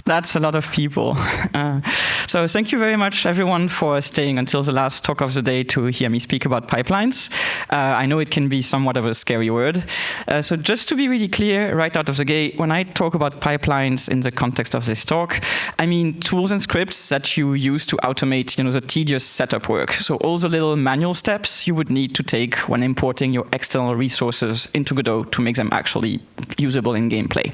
That's a lot of people. So thank you very much, everyone, for staying until the last talk of the day to hear me speak about pipelines. I know it can be somewhat of a scary word. So just to be really clear, right out of the gate, when I talk about pipelines in the context of this talk, I mean tools and scripts that you use to automate, the tedious setup work. So all the little manual steps you would need to take when importing your external resources into Godot to make them actually usable in gameplay.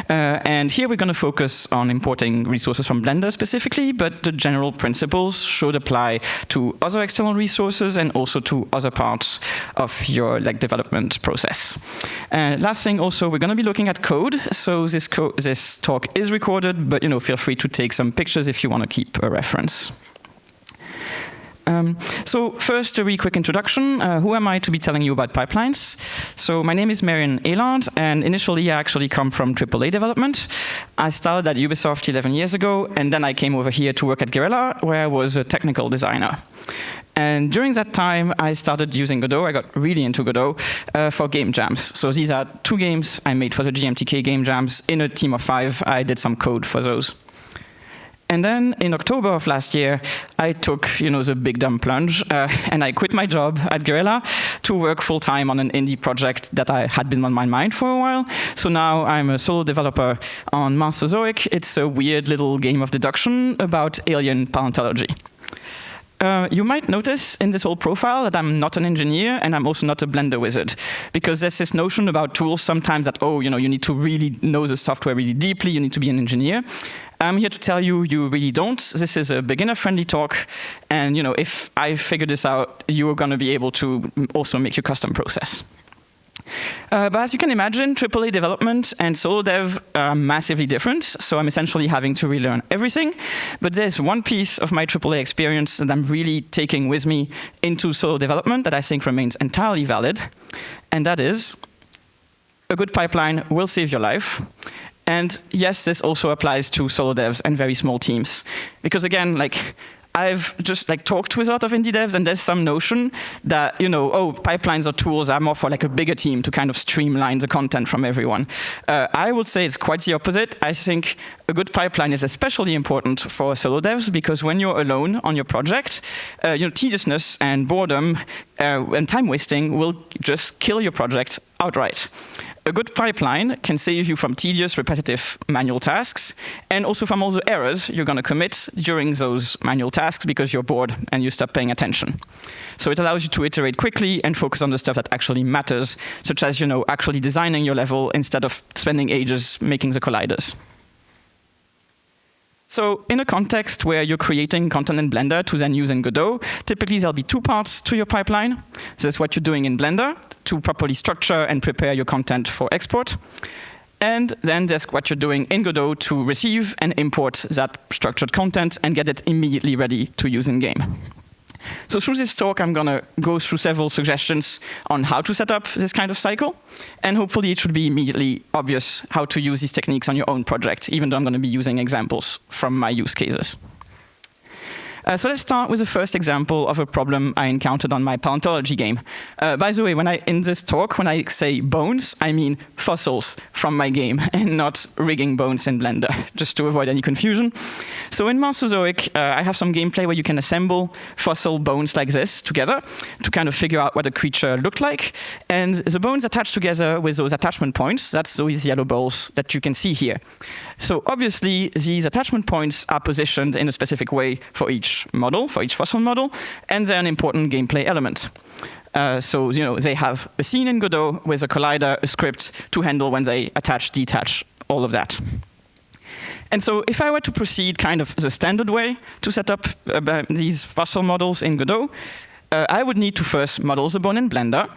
And here we're going to focus on importing resources from Blender specifically, but the general principles should apply to other external resources and also to other parts of your development process. Last thing also, we're going to be looking at code. So this talk is recorded, but feel free to take some pictures if you want to keep a reference. So first, a really quick introduction. Who am I to be telling you about pipelines? So my name is Marion Allard, and initially I actually come from AAA development. I started at Ubisoft 11 years ago, and then I came over here to work at Guerrilla, where I was a technical designer. And during that time, I started using Godot. I got really into Godot for game jams. So these are 2 games I made for the GMTK game jams. In a team of 5, I did some code for those. And then in October of last year, I took, the big dumb plunge, and I quit my job at Guerrilla to work full-time on an indie project that I had been on my mind for a while. So now I'm a solo developer on Marsozoic. It's a weird little game of deduction about alien paleontology. You might notice in this whole profile that I'm not an engineer and I'm also not a Blender wizard, because there's this notion about tools sometimes that, you need to really know the software really deeply, you need to be an engineer. I'm here to tell you, you really don't. This is a beginner-friendly talk, and if I figure this out, you're going to be able to also make your custom process. But as you can imagine, AAA development and solo dev are massively different, so I'm essentially having to relearn everything. But there's one piece of my AAA experience that I'm really taking with me into solo development that I think remains entirely valid, and that is a good pipeline will save your life. And yes, this also applies to solo devs and very small teams. Because again, I've just talked with a lot of indie devs, and there's some notion that, pipelines or tools are more for a bigger team to kind of streamline the content from everyone. I would say it's quite the opposite. I think a good pipeline is especially important for solo devs, because when you're alone on your project, tediousness and boredom and time wasting will just kill your project outright. A good pipeline can save you from tedious, repetitive manual tasks, and also from all the errors you're going to commit during those manual tasks because you're bored and you stop paying attention. So it allows you to iterate quickly and focus on the stuff that actually matters, such as actually designing your level instead of spending ages making the colliders. So in a context where you're creating content in Blender to then use in Godot, typically there'll be 2 parts to your pipeline. There's what you're doing in Blender to properly structure and prepare your content for export. And then there's what you're doing in Godot to receive and import that structured content and get it immediately ready to use in game. So through this talk, I'm going to go through several suggestions on how to set up this kind of cycle. And hopefully it should be immediately obvious how to use these techniques on your own project, even though I'm going to be using examples from my use cases. So let's start with the first example of a problem I encountered on my paleontology game. By the way, in this talk, when I say bones, I mean fossils from my game and not rigging bones in Blender, just to avoid any confusion. So in Marsozoic, I have some gameplay where you can assemble fossil bones like this together to kind of figure out what a creature looked like. And the bones attached together with those attachment points, that's those yellow balls that you can see here. So obviously, these attachment points are positioned in a specific way for each model, for each fossil model, and they're an important gameplay element. So they have a scene in Godot with a collider, a script to handle when they attach, detach, all of that. And so if I were to proceed kind of the standard way to set up these fossil models in Godot, I would need to first model the bone in Blender,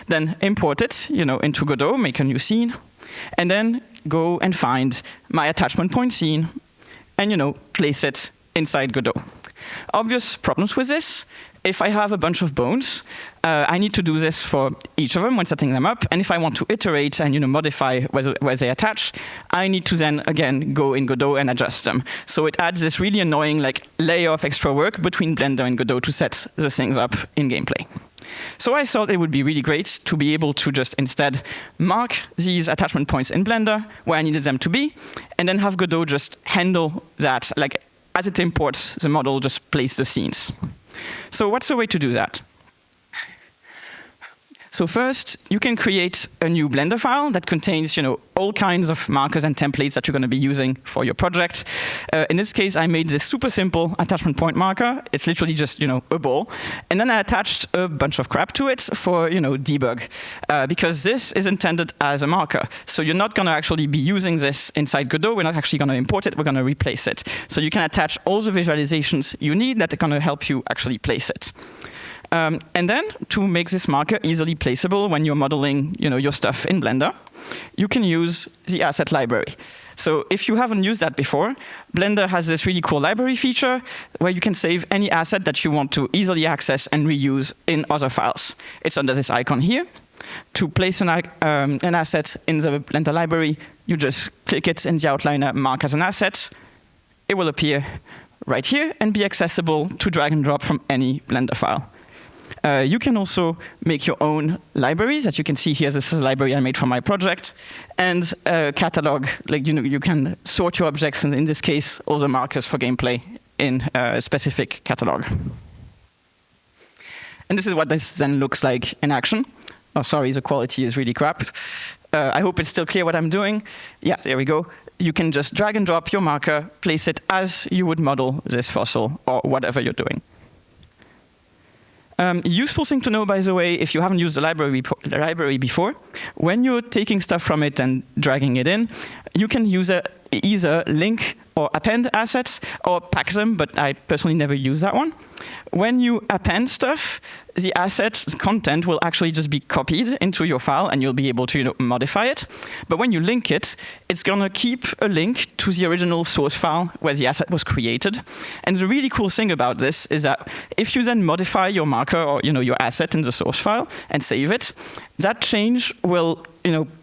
then import it into Godot, make a new scene, and then go and find my attachment point scene and place it inside Godot. Obvious problems with this if I have a bunch of bones, I need to do this for each of them when setting them up. And if I want to iterate and modify where they attach, I need to then again go in Godot and adjust them. So it adds this really annoying layer of extra work between Blender and Godot to set the things up in gameplay. So I thought it would be really great to be able to just instead mark these attachment points in Blender where I needed them to be, and then have Godot just handle that. As it imports the model, just place the scenes. So what's the way to do that? So first, you can create a new Blender file that contains, all kinds of markers and templates that you're going to be using for your project. In this case, I made this super simple attachment point marker. It's literally just, a ball. And then I attached a bunch of crap to it for, debug, because this is intended as a marker. So you're not going to actually be using this inside Godot. We're not actually going to import it. We're going to replace it. So you can attach all the visualizations you need that are going to help you actually place it. And then, to make this marker easily placeable when you're modeling your stuff in Blender, you can use the asset library. So if you haven't used that before, Blender has this really cool library feature where you can save any asset that you want to easily access and reuse in other files. It's under this icon here. To place an asset in the Blender library, you just click it in the outliner, mark as an asset. It will appear right here and be accessible to drag and drop from any Blender file. You can also make your own libraries. As you can see here, this is a library I made for my project. And catalog, you can sort your objects, and in this case, all the markers for gameplay in a specific catalog. And this is what this then looks like in action. Oh, sorry, the quality is really crap. I hope it's still clear what I'm doing. Yeah, there we go. You can just drag and drop your marker, place it as you would model this fossil or whatever you're doing. Useful thing to know, by the way, if you haven't used the library before, when you're taking stuff from it and dragging it in, you can use either link or append assets or pack them, but I personally never use that one. When you append stuff, the asset's content will actually just be copied into your file, and you'll be able to modify it. But when you link it, it's going to keep a link to the original source file where the asset was created. And the really cool thing about this is that if you then modify your marker or your asset in the source file and save it, that change will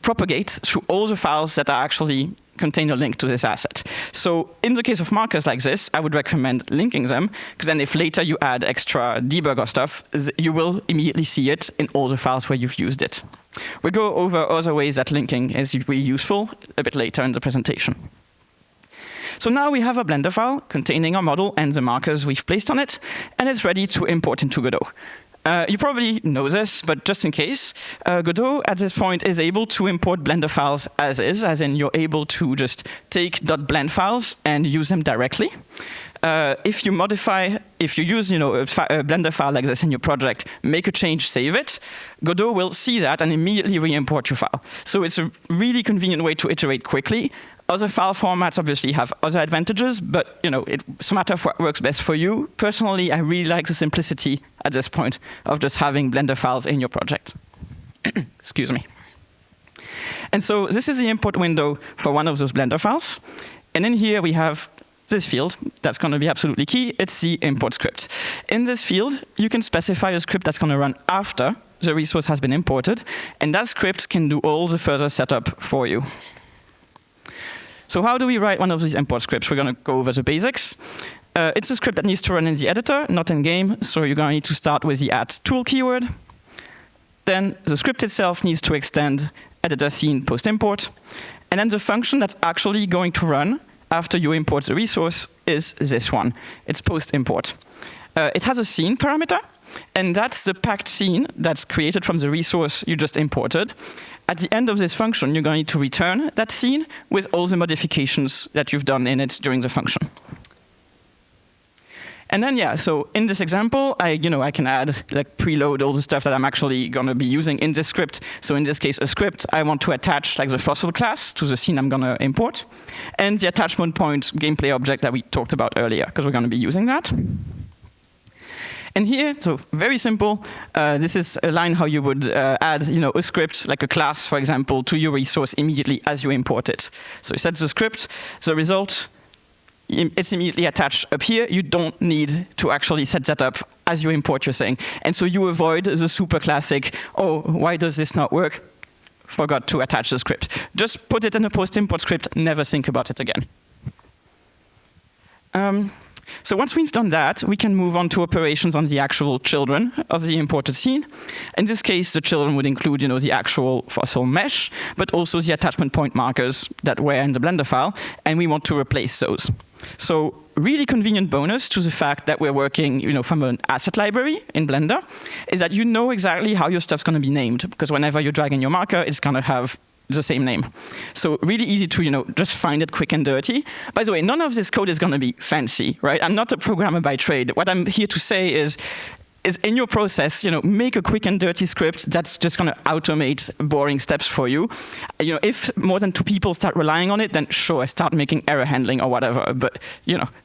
propagate through all the files that are actually contain a link to this asset. So in the case of markers like this, I would recommend linking them, because then if later you add extra debugger stuff, you will immediately see it in all the files where you've used it. We'll go over other ways that linking is really useful a bit later in the presentation. So now we have a Blender file containing our model and the markers we've placed on it, and it's ready to import into Godot. You probably know this, but just in case, Godot at this point is able to import Blender files as is, as in you're able to just take .blend files and use them directly. If you use a Blender file like this in your project, make a change, save it, Godot will see that and immediately re-import your file. So it's a really convenient way to iterate quickly. Other file formats obviously have other advantages, but it's a matter of what works best for you. Personally, I really like the simplicity at this point of just having Blender files in your project. Excuse me. And so this is the import window for one of those Blender files. And in here we have this field that's going to be absolutely key. It's the import script. In this field, you can specify a script that's going to run after the resource has been imported, and that script can do all the further setup for you. So how do we write one of these import scripts? We're going to go over the basics. It's a script that needs to run in the editor, not in game, so you're going to need to start with the @tool keyword. Then the script itself needs to extend editor scene post import. And then the function that's actually going to run after you import the resource is this one. It's post import. It has a scene parameter, and that's the packed scene that's created from the resource you just imported. At the end of this function, you're going to need to return that scene with all the modifications that you've done in it during the function. And then, yeah, so in this example, I can add, preload all the stuff that I'm actually going to be using in this script. So in this case, a script, I want to attach the fossil class to the scene I'm going to import, and the attachment point gameplay object that we talked about earlier, because we're going to be using that. And here, so very simple, this is a line how you would add a script, like a class, for example, to your resource immediately as you import it. So you set the script, the result it's immediately attached up here. You don't need to actually set that up as you import your thing. And so you avoid the super classic, oh, why does this not work? Forgot to attach the script. Just put it in a post-import script, never think about it again. So once we've done that, we can move on to operations on the actual children of the imported scene. In this case, the children would include, the actual fossil mesh, but also the attachment point markers that were in the Blender file, and we want to replace those. So really convenient bonus to the fact that we're working, from an asset library in Blender is that you know exactly how your stuff's going to be named, because whenever you're dragging your marker, it's going to have the same name. So really easy to, just find it quick and dirty. By the way, none of this code is going to be fancy, right? I'm not a programmer by trade. What I'm here to say is in your process, make a quick and dirty script that's just going to automate boring steps for you. If more than 2 people start relying on it, then sure, start making error handling or whatever. But,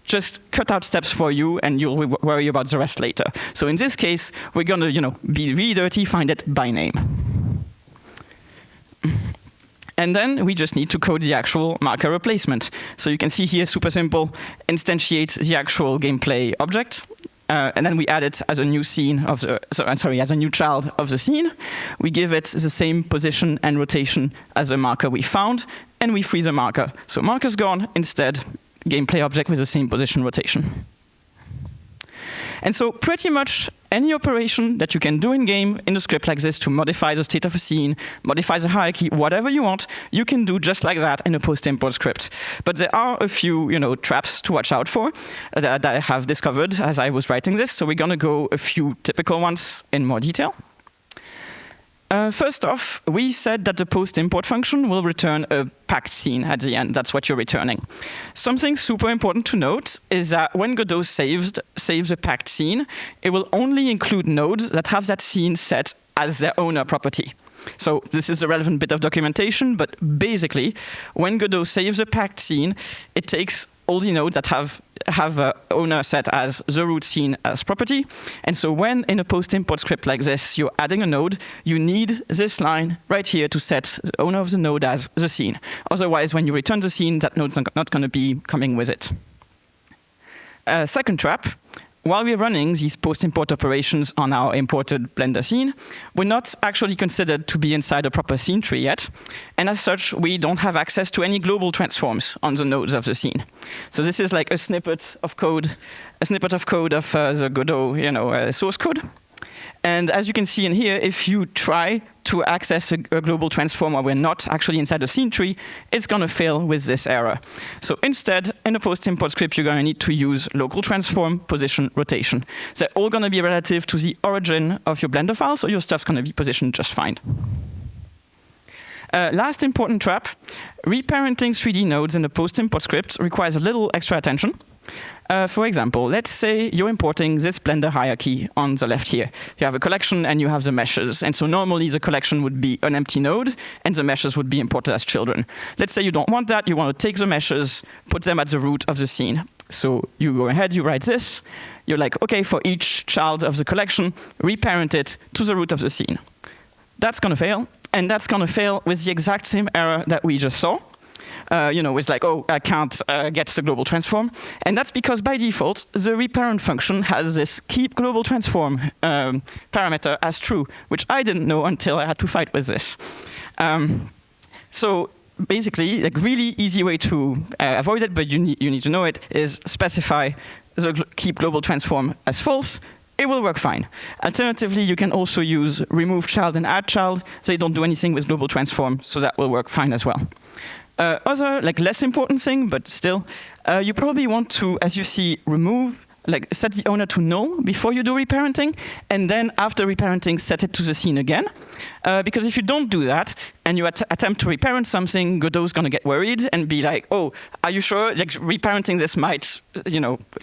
just cut out steps for you and you'll worry about the rest later. So in this case, we're going to, be really dirty, find it by name. And then we just need to code the actual marker replacement. So you can see here, super simple, instantiate the actual gameplay object. And then we add it as a new scene of the, as a new child of the scene. We give it the same position and rotation as the marker we found, and we freeze a marker. So marker's gone, instead, gameplay object with the same position rotation. And so pretty much any operation that you can do in-game in a script like this to modify the state of a scene, modify the hierarchy, whatever you want, you can do just like that in a post-import script. But there are a few, traps to watch out for that I have discovered as I was writing this. So we're going to go a few typical ones in more detail. First off, we said that the post-import function will return a packed scene at the end. That's what you're returning. Something super important to note is that when Godot saves a packed scene, it will only include nodes that have that scene set as their owner property. So this is the relevant bit of documentation, but basically, when Godot saves a packed scene, it takes all the nodes that have owner set as the root scene as property. And so when in a post-import script like this, you're adding a node, you need this line right here to set the owner of the node as the scene. Otherwise, when you return the scene, that node's not going to be coming with it. Second trap. While we're running these post-import operations on our imported Blender scene, we're not actually considered to be inside a proper scene tree yet. And as such, we don't have access to any global transforms on the nodes of the scene. So this is like a snippet of code of the Godot source code. And as you can see in here, if you try to access a global transform while we're not actually inside a scene tree, it's going to fail with this error. So instead, in a post-import script, you're going to need to use local transform, position, rotation. They're all going to be relative to the origin of your Blender file, so your stuff's going to be positioned just fine. Last important trap, reparenting 3D nodes in a post-import script requires a little extra attention. For example, let's say you're importing this Blender hierarchy on the left here. You have a collection and you have the meshes. And so normally the collection would be an empty node and the meshes would be imported as children. Let's say you don't want that. You want to take the meshes, put them at the root of the scene. So you go ahead, you write this. You're like, OK, for each child of the collection, reparent it to the root of the scene. That's going to fail. And that's going to fail with the exact same error that we just saw. With like, oh, I can't get the global transform. And that's because by default, the reparent function has this keep global transform parameter as true, which I didn't know until I had to fight with this. So basically, like really easy way to avoid it, but you need to know it, is specify the keep global transform as false. It will work fine. Alternatively, you can also use remove child and add child. They don't do anything with global transform, so that will work fine as well. Other, like less important thing, but still, you probably want to, as you see, remove, like set the owner to null before you do reparenting, and then after reparenting, set it to the scene again. Because if you don't do that, and you attempt to reparent something, Godot's going to get worried and be like, oh, are you sure? Like reparenting this might,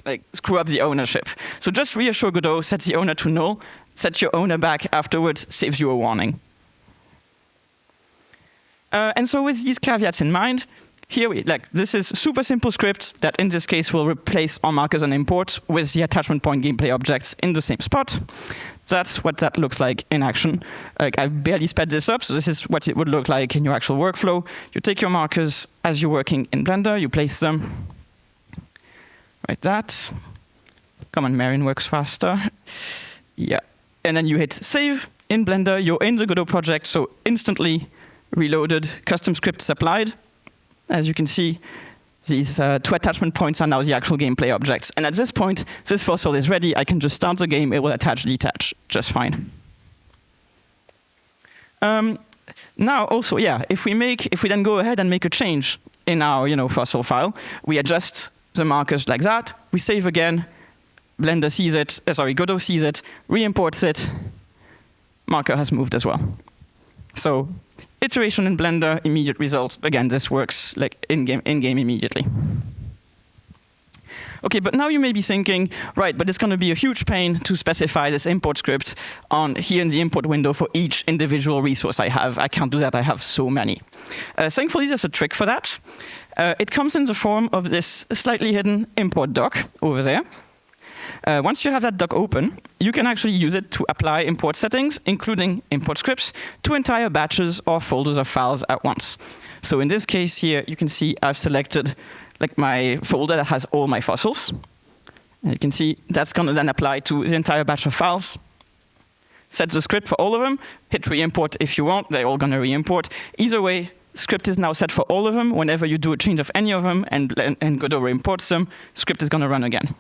like screw up the ownership. So just reassure Godot, set the owner to null, set your owner back afterwards, saves you a warning. And so with these caveats in mind, here this is super simple script that in this case will replace all markers and import with the attachment point gameplay objects in the same spot. That's what that looks like in action. Like I barely sped this up, so this is what it would look like in your actual workflow. You take your markers as you're working in Blender, you place them. Write that. Come on, Marion works faster. Yeah. And then you hit save in Blender. You're in the Godot project, so instantly reloaded, custom scripts applied. As you can see, these two attachment points are now the actual gameplay objects. And at this point, this fossil is ready. I can just start the game. It will attach, detach just fine. Now also, yeah, if we then go ahead and make a change in our fossil file, we adjust the markers like that. We save again. Blender sees it. Godot sees it, re-imports it. Marker has moved as well. So iteration in Blender, immediate result. Again, this works like in-game immediately. Okay, but now you may be thinking, right, but it's going to be a huge pain to specify this import script here in the import window for each individual resource I have. I can't do that. I have so many. Thankfully, there's a trick for that. It comes in the form of this slightly hidden import doc over there. Once you have that doc open, you can actually use it to apply import settings, including import scripts, to entire batches or folders of files at once. So in this case here, you can see I've selected like my folder that has all my fossils. And you can see that's going to then apply to the entire batch of files. Set the script for all of them. Hit re-import if you want. They're all going to re-import. Either way, script is now set for all of them. Whenever you do a change of any of them and Godot re-imports them, script is going to run again.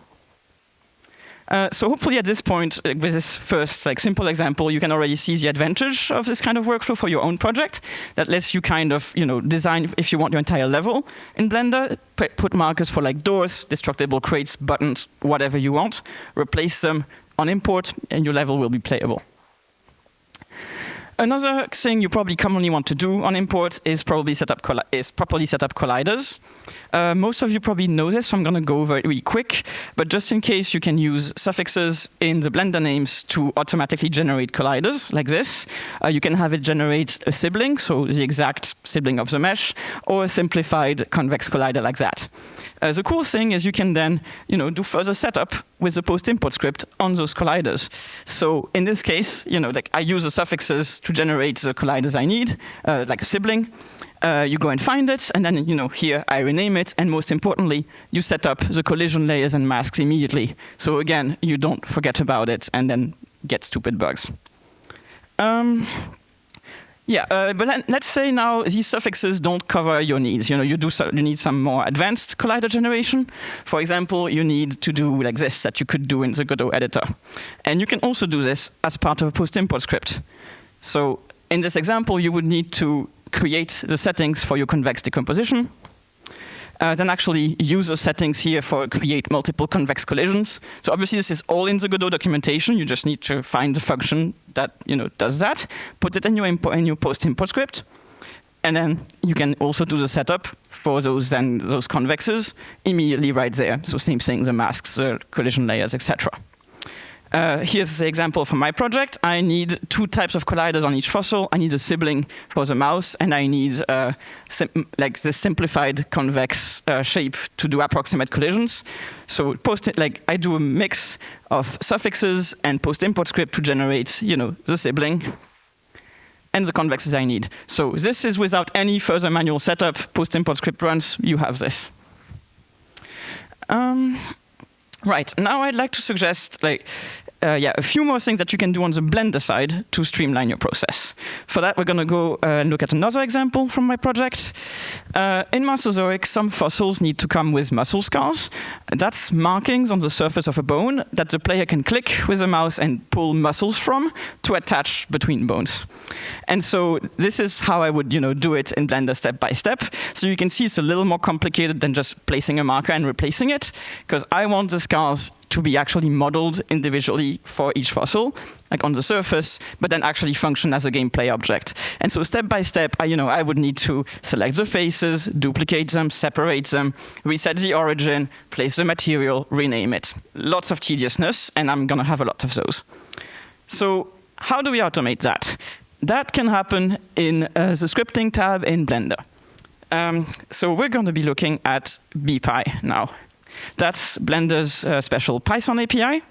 So hopefully at this point, with this first simple example, you can already see the advantage of this kind of workflow for your own project. That lets you kind of design, if you want, your entire level in Blender, put markers for like doors, destructible crates, buttons, whatever you want, replace them on import, and your level will be playable. Another thing you probably commonly want to do on import is properly set up colliders. Most of you probably know this, so I'm going to go over it really quick. But just in case, you can use suffixes in the Blender names to automatically generate colliders like this. You can have it generate a sibling, so the exact sibling of the mesh, or a simplified convex collider like that. The cool thing is you can then do further setup with the post-import script on those colliders. So in this case, I use the suffixes to generate the colliders I need, like a sibling. You go and find it, and then here I rename it, and most importantly, you set up the collision layers and masks immediately. So again, you don't forget about it and then get stupid bugs. But let's say now these suffixes don't cover your needs. You need some more advanced collider generation. For example, you need to do like this that you could do in the Godot editor. And you can also do this as part of a post-import script. So in this example, you would need to create the settings for your convex decomposition. Then actually use the settings here for create multiple convex collisions. So obviously this is all in the Godot documentation. You just need to find the function that does that. Put it in your post-import script, and then you can also do the setup for those convexes immediately right there. So same thing, the masks, the collision layers, etc. Here's the example from my project. I need two types of colliders on each fossil. I need a sibling for the mouse, and I need the simplified convex shape to do approximate collisions. So I do a mix of suffixes and post-import script to generate, the sibling and the convexes I need. So this is without any further manual setup. Post-import script runs. You have this. Right, now I'd like to suggest a few more things that you can do on the Blender side to streamline your process. For that, we're going to go and look at another example from my project. In Mesozoic, some fossils need to come with muscle scars. That's markings on the surface of a bone that the player can click with a mouse and pull muscles from to attach between bones. And so this is how I would do it in Blender step by step. So you can see it's a little more complicated than just placing a marker and replacing it, because I want the scars to be actually modeled individually for each fossil, like on the surface, but then actually function as a gameplay object. And so step by step, I would need to select the faces, duplicate them, separate them, reset the origin, place the material, rename it. Lots of tediousness, and I'm going to have a lot of those. So how do we automate that? That can happen in the scripting tab in Blender. So we're going to be looking at BPy now. That's Blender's special Python API.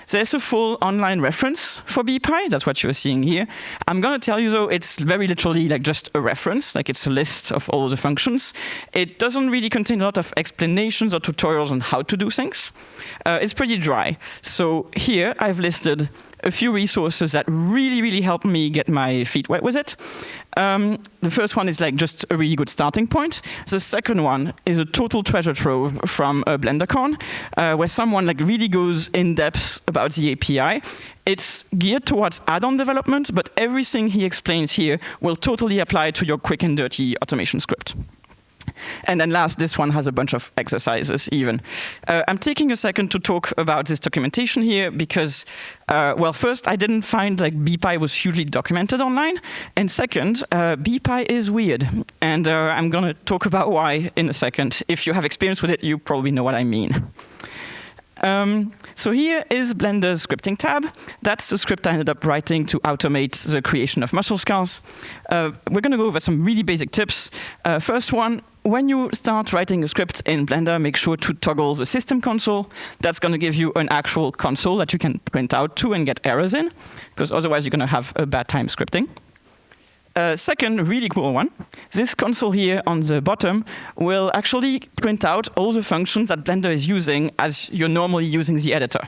There's a full online reference for BPy. That's what you're seeing here. I'm going to tell you, though, it's very literally like just a reference, like it's a list of all the functions. It doesn't really contain a lot of explanations or tutorials on how to do things. It's pretty dry. So here I've listed a few resources that really helped me get my feet wet with it. The first one is like just a really good starting point. The second one is a total treasure trove from BlenderCon, where someone like really goes in depth about the API. It's geared towards add-on development, but everything he explains here will totally apply to your quick and dirty automation script. And then last, this one has a bunch of exercises even. I'm taking a second to talk about this documentation here because, well, first, I didn't find like BPy was hugely documented online. And second, BPy is weird. And I'm going to talk about why in a second. If you have experience with it, you probably know what I mean. So here is Blender's scripting tab. That's the script I ended up writing to automate the creation of muscle scars. We're going to go over some really basic tips. First one, when you start writing a script in Blender, make sure to toggle the system console. That's going to give you an actual console that you can print out to and get errors in, because otherwise you're going to have a bad time scripting. Second, really cool one. This console here on the bottom will actually print out all the functions that Blender is using as you're normally using the editor.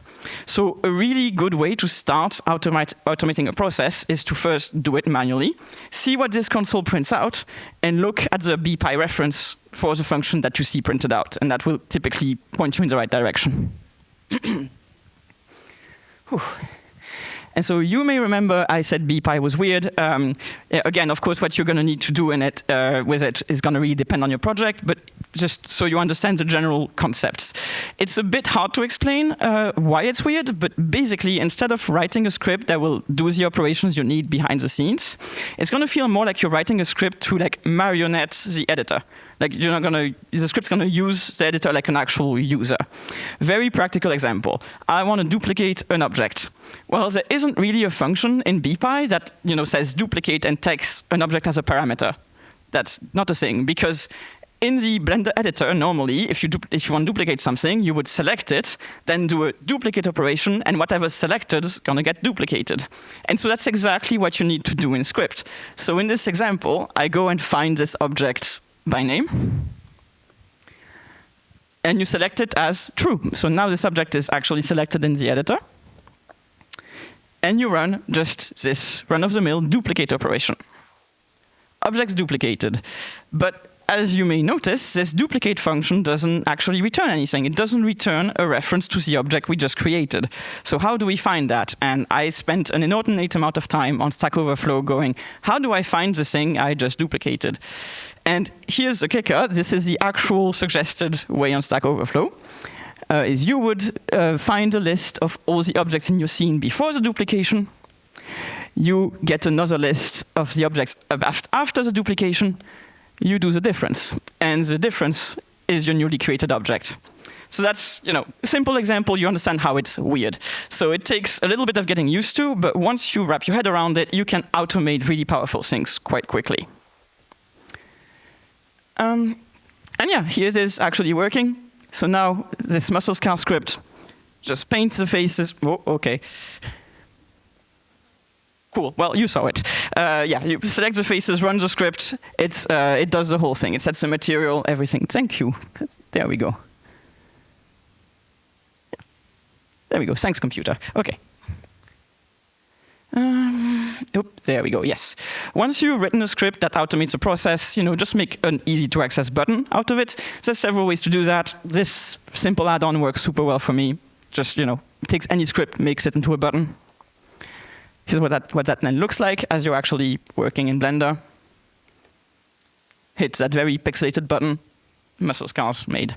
So a really good way to start automating a process is to first do it manually, see what this console prints out, and look at the BPy reference for the function that you see printed out. And that will typically point you in the right direction. And so you may remember I said BPy was weird. Again, of course, what you're going to need to do in it with it is going to really depend on your project, but just so you understand the general concepts. It's a bit hard to explain why it's weird, but basically, instead of writing a script that will do the operations you need behind the scenes, it's going to feel more like you're writing a script to like marionette the editor. Like you're not gonna, the script's gonna use the editor like an actual user. Very practical example. I want to duplicate an object. Well, there isn't really a function in BPy that says duplicate and takes an object as a parameter. That's not a thing, because in the Blender editor, normally, if you want to duplicate something, you would select it, then do a duplicate operation, and whatever's selected is going to get duplicated. And so that's exactly what you need to do in script. So in this example, I go and find this object by name, and you select it as true. So now this object is actually selected in the editor, and you run just this run-of-the-mill duplicate operation. Object's duplicated, but as you may notice, this duplicate function doesn't actually return anything. It doesn't return a reference to the object we just created. So how do we find that? And I spent an inordinate amount of time on Stack Overflow going, how do I find the thing I just duplicated? And here's the kicker. This is the actual suggested way on Stack Overflow. Is you would find a list of all the objects in your scene before the duplication. You get another list of the objects after the duplication. You do the difference. And the difference is your newly created object. So that's, a simple example. You understand how it's weird. So it takes a little bit of getting used to, but once you wrap your head around it, you can automate really powerful things quite quickly. And yeah, here it is actually working. So now this muscle scar script just paints the faces. Oh, OK. Cool. Well, you saw it. Yeah, you select the faces, run the script. It does the whole thing. It sets the material, everything. Thank you. There we go. There we go. Thanks, computer. OK. There we go, yes. Once you've written a script that automates the process, just make an easy-to-access button out of it. There's several ways to do that. This simple add-on works super well for me. Just, takes any script, makes it into a button. Here's what that then looks like as you're actually working in Blender. Hit that very pixelated button. Muscle scars made.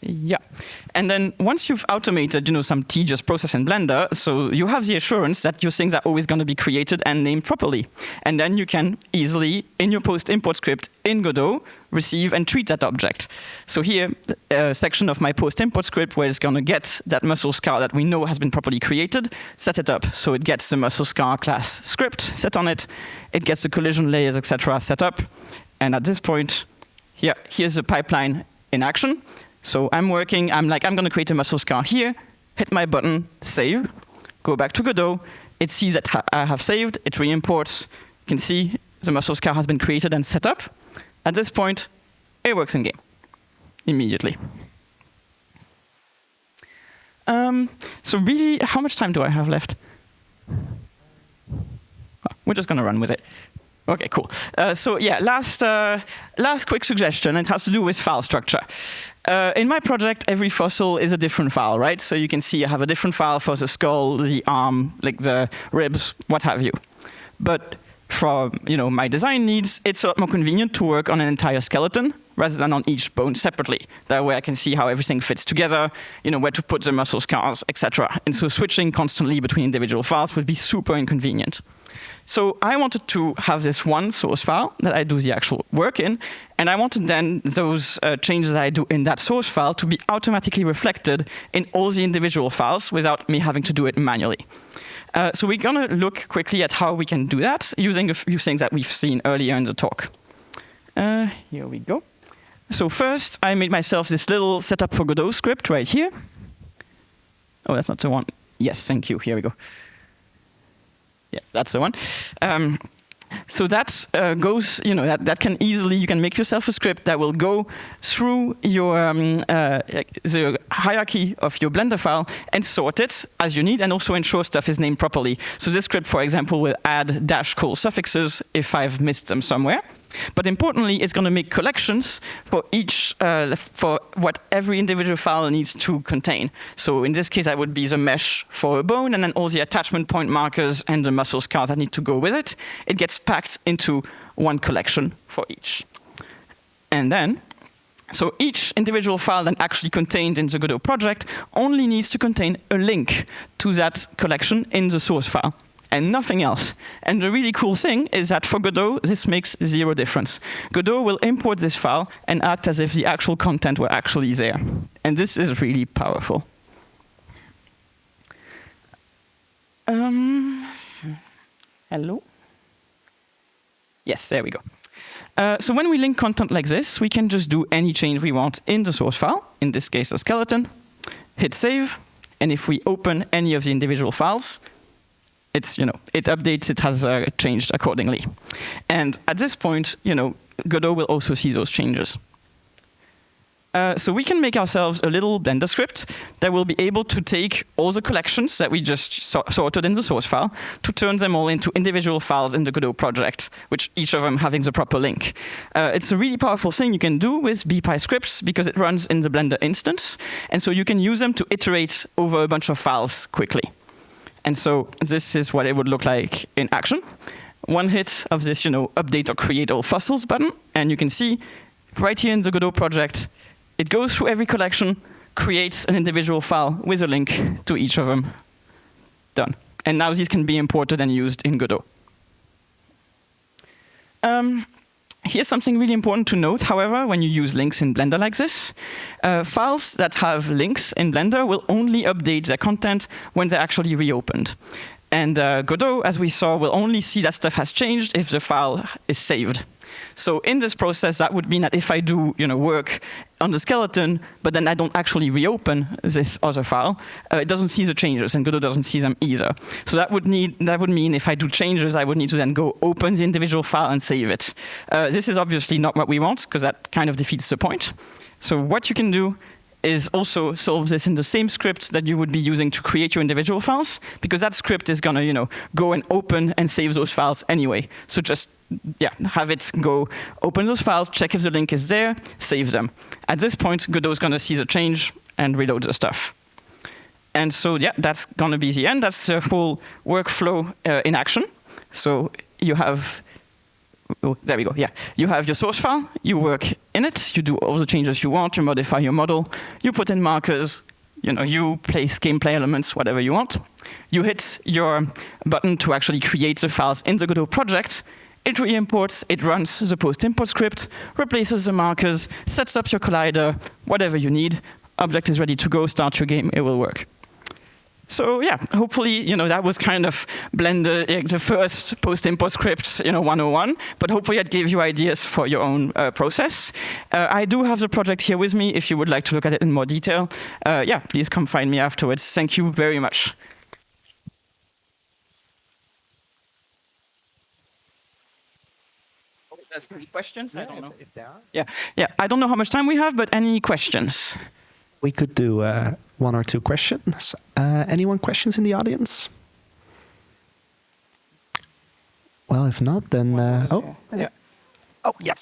Yeah, and then once you've automated, some tedious process in Blender, so you have the assurance that your things are always going to be created and named properly. And then you can easily, in your post-import script in Godot, receive and treat that object. So here, a section of my post-import script where it's going to get that muscle scar that we know has been properly created, set it up. So it gets the muscle scar class script set on it, it gets the collision layers, etc. set up, and at this point, here's the pipeline in action. So I'm working, I'm going to create a muscle scar here, hit my button, save, go back to Godot. It sees that I have saved, it re-imports. You can see the muscle scar has been created and set up. At this point, it works in game immediately. So really, how much time do I have left? We're just going to run with it. OK, cool. So yeah, last quick suggestion. It has to do with file structure. In my project, every fossil is a different file, right? So you can see I have a different file for the skull, the arm, like the ribs, what have you. But for my design needs, it's a lot more convenient to work on an entire skeleton rather than on each bone separately. That way I can see how everything fits together, where to put the muscle scars, etc. And so switching constantly between individual files would be super inconvenient. So I wanted to have this one source file that I do the actual work in, and I wanted then those changes that I do in that source file to be automatically reflected in all the individual files without me having to do it manually. So we're going to look quickly at how we can do that using a few things that we've seen earlier in the talk. Here we go. So first, I made myself this little setup for Godot script right here. Oh, that's not the one. Yes, thank you. Here we go. Yes, that's the one. So that goes, that can easily, you can make yourself a script that will go through your the hierarchy of your Blender file and sort it as you need, and also ensure stuff is named properly. So this script, for example, will add -col suffixes if I've missed them somewhere. But importantly, it's going to make collections for each, for what every individual file needs to contain. So in this case, that would be the mesh for a bone, and then all the attachment point markers and the muscle scars that need to go with it. It gets packed into one collection for each. And then, so each individual file that actually contained in the Godot project only needs to contain a link to that collection in the source file, and nothing else. And the really cool thing is that for Godot, this makes zero difference. Godot will import this file and act as if the actual content were actually there. And this is really powerful. Hello? Yes, there we go. So when we link content like this, we can just do any change we want in the source file, in this case a skeleton, hit save, and if we open any of the individual files, it's, it updates, it has changed accordingly. And at this point, Godot will also see those changes. So we can make ourselves a little Blender script that will be able to take all the collections that we just sorted in the source file to turn them all into individual files in the Godot project, which each of them having the proper link. It's a really powerful thing you can do with bpy scripts because it runs in the Blender instance. And so you can use them to iterate over a bunch of files quickly. And so this is what it would look like in action. One hit of this, update or create all fossils button, and you can see right here in the Godot project, it goes through every collection, creates an individual file with a link to each of them. Done. And now these can be imported and used in Godot. Here's something really important to note, however, when you use links in Blender like this. Files that have links in Blender will only update their content when they're actually reopened. And Godot, as we saw, will only see that stuff has changed if the file is saved. So in this process, that would mean that if I do work on the skeleton, but then I don't actually reopen this other file, it doesn't see the changes, and Godot doesn't see them either. So that would mean if I do changes, I would need to then go open the individual file and save it. This is obviously not what we want, because that kind of defeats the point. So what you can do is also solve this in the same script that you would be using to create your individual files, because that script is going to go and open and save those files anyway. So just have it go open those files, check if the link is there, save them. At this point, Godot is going to see the change and reload the stuff. And so that's going to be the end. That's the whole workflow in action. So you have, there we go, you have your source file, you work in it, you do all the changes you want, you modify your model, you put in markers, you place gameplay elements, whatever you want. You hit your button to actually create the files in the Godot project. It re-imports, it runs the post-import script, replaces the markers, sets up your collider, whatever you need. Object is ready to go, start your game, it will work. So yeah, hopefully, that was kind of Blender, the first post-import script, 101, but hopefully that gave you ideas for your own process. I do have the project here with me if you would like to look at it in more detail. Yeah, please come find me afterwards. Thank you very much. There's any questions? I don't know. If there are. Yeah. I don't know how much time we have, but any questions? We could do 1 or 2 questions. Anyone questions in the audience? Well, if not, then oh yeah. Oh yeah.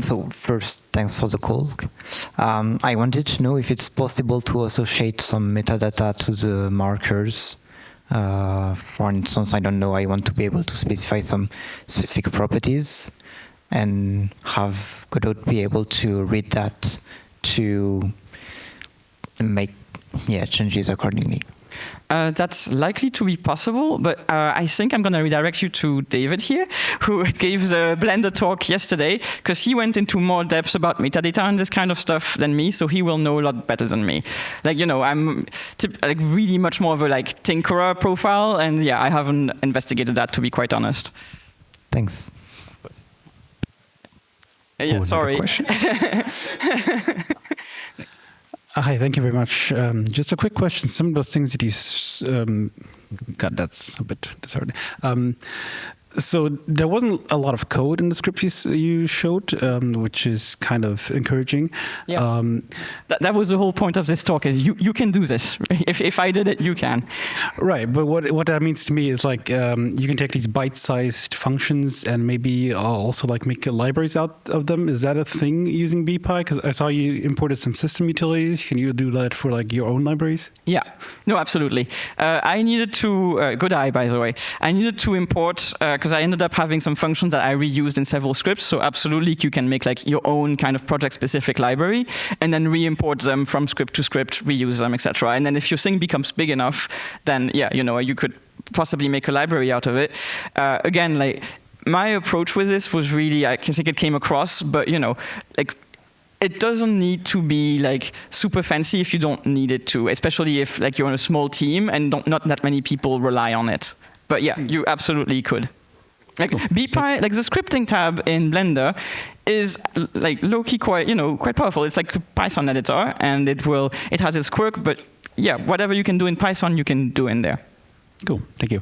So first, thanks for the call. I wanted to know if it's possible to associate some metadata to the markers. For instance, I don't know, I want to be able to specify some specific properties and have Godot be able to read that to make changes accordingly. That's likely to be possible, but I think I'm going to redirect you to David here, who gave the Blender talk yesterday, because he went into more depth about metadata and this kind of stuff than me, so he will know a lot better than me. I'm really much more of a tinkerer profile, and yeah, I haven't investigated that, to be quite honest. Thanks. Yeah, sorry. Hi, thank you very much. Just a quick question. Some of those things that you, God, that's a bit disheartening. So there wasn't a lot of code in the script you showed, which is kind of encouraging. Yeah. That was the whole point of this talk, is you can do this. If I did it, you can. Right, but what that means to me is you can take these bite-sized functions and maybe also make libraries out of them. Is that a thing using BPy? Because I saw you imported some system utilities. Can you do that for your own libraries? Yeah, no, absolutely. I needed to, good eye, by the way. I needed to import, because I ended up having some functions that I reused in several scripts. So absolutely, you can make your own kind of project-specific library and then re-import them from script to script, reuse them, etc. And then if your thing becomes big enough, then yeah, you could possibly make a library out of it. Again, my approach with this was really, I think it came across, but it doesn't need to be super fancy if you don't need it to, especially if you're on a small team and not that many people rely on it. But yeah, you absolutely could. BPy, the scripting tab in Blender is low-key quite powerful. It's like a Python editor, and it has its quirk, but yeah, whatever you can do in Python, you can do in there. Cool, thank you.